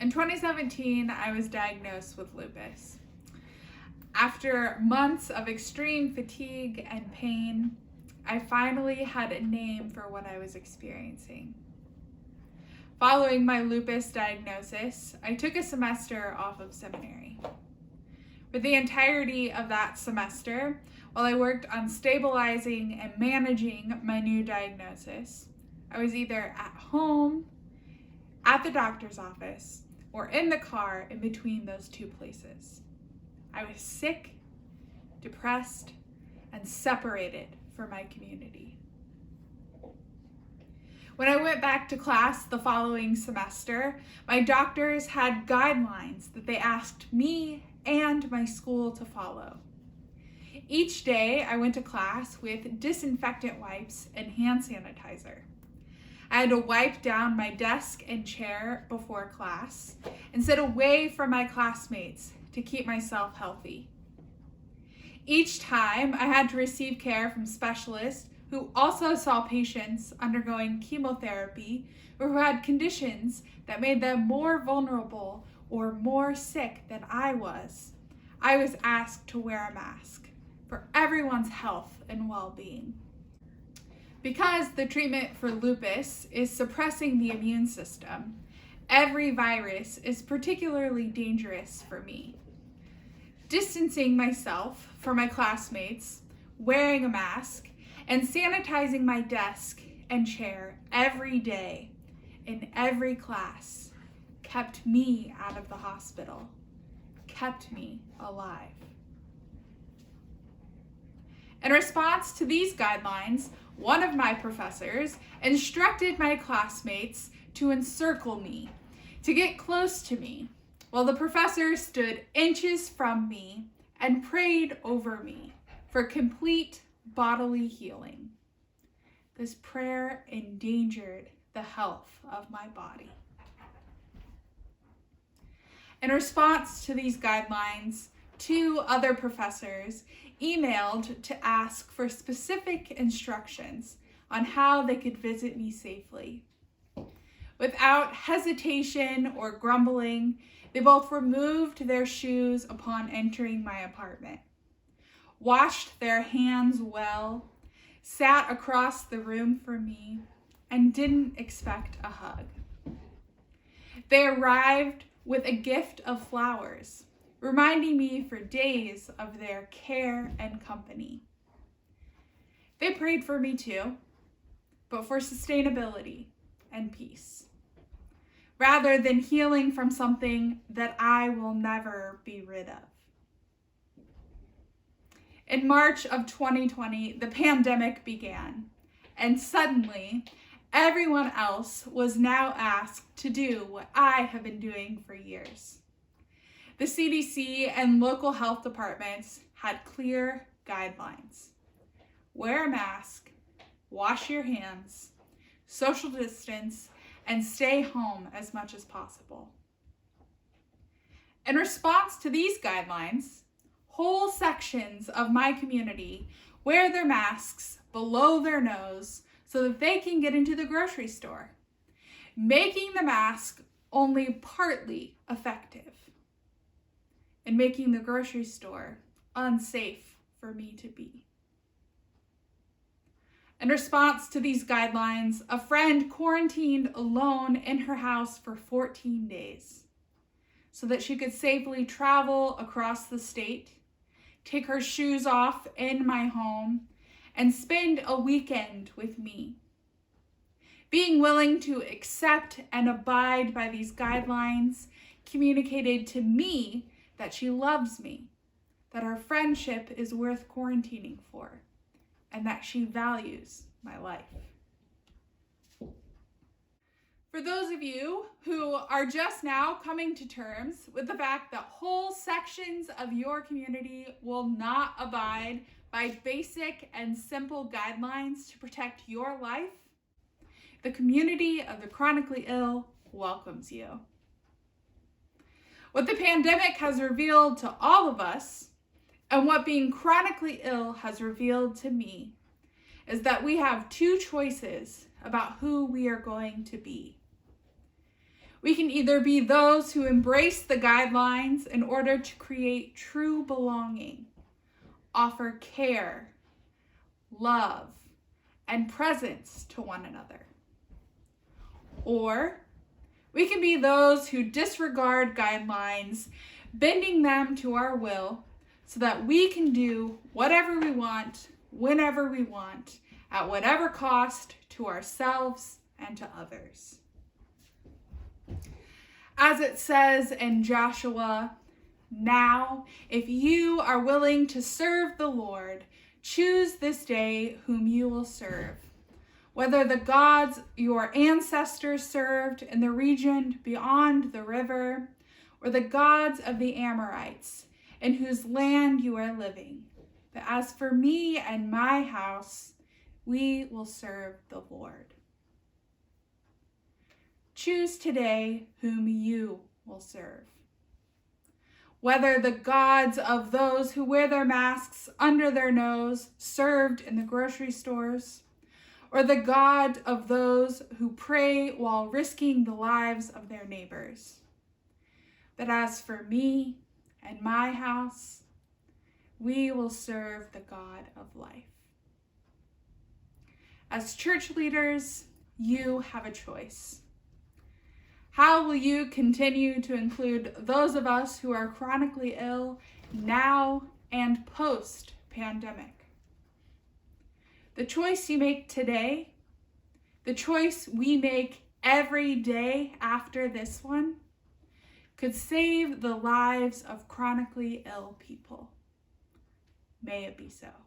In 2017, I was diagnosed with lupus. After months of extreme fatigue and pain, I finally had a name for what I was experiencing. Following my lupus diagnosis, I took a semester off of seminary. For the entirety of that semester, while I worked on stabilizing and managing my new diagnosis, I was either at home, at the doctor's office, or in the car in between those two places. I was sick, depressed, and separated from my community. When I went back to class the following semester, my doctors had guidelines that they asked me and my school to follow. Each day I went to class with disinfectant wipes and hand sanitizer. I had to wipe down my desk and chair before class and sit away from my classmates to keep myself healthy. Each time I had to receive care from specialists who also saw patients undergoing chemotherapy or who had conditions that made them more vulnerable or more sick than I was asked to wear a mask for everyone's health and well-being. Because the treatment for lupus is suppressing the immune system, every virus is particularly dangerous for me. Distancing myself from my classmates, wearing a mask, and sanitizing my desk and chair every day in every class kept me out of the hospital, kept me alive. In response to these guidelines, one of my professors instructed my classmates to encircle me, to get close to me, while the professor stood inches from me and prayed over me for complete bodily healing. This prayer endangered the health of my body. In response to these guidelines, 2 other professors emailed to ask for specific instructions on how they could visit me safely. Without hesitation or grumbling, they both removed their shoes upon entering my apartment, washed their hands well, sat across the room from me, and didn't expect a hug. They arrived with a gift of flowers, reminding me for days of their care and company. They prayed for me too, but for sustainability and peace, rather than healing from something that I will never be rid of. In March of 2020, the pandemic began, and suddenly, everyone else was now asked to do what I have been doing for years. The CDC and local health departments had clear guidelines. Wear a mask, wash your hands, social distance, and stay home as much as possible. In response to these guidelines, whole sections of my community wear their masks below their nose so that they can get into the grocery store, making the mask only partly effective and making the grocery store unsafe for me to be. In response to these guidelines, a friend quarantined alone in her house for 14 days so that she could safely travel across the state, take her shoes off in my home, and spend a weekend with me. Being willing to accept and abide by these guidelines communicated to me that she loves me, that our friendship is worth quarantining for, and that she values my life. For those of you who are just now coming to terms with the fact that whole sections of your community will not abide by basic and simple guidelines to protect your life, the community of the chronically ill welcomes you. What the pandemic has revealed to all of us, and what being chronically ill has revealed to me, is that we have 2 choices about who we are going to be. We can either be those who embrace the guidelines in order to create true belonging, offer care, love, and presence to one another. Or we can be those who disregard guidelines, bending them to our will so that we can do whatever we want, whenever we want, at whatever cost to ourselves and to others. As it says in Joshua, "Now, if you are willing to serve the Lord, choose this day whom you will serve, whether the gods your ancestors served in the region beyond the river, or the gods of the Amorites, in whose land you are living. But as for me and my house, we will serve the Lord." Choose today whom you will serve. Whether the gods of those who wear their masks under their nose, served in the grocery stores, or the God of those who pray while risking the lives of their neighbors. But as for me and my house, we will serve the God of life. As church leaders, you have a choice. How will you continue to include those of us who are chronically ill now and post-pandemic? The choice you make today, the choice we make every day after this one, could save the lives of chronically ill people. May it be so.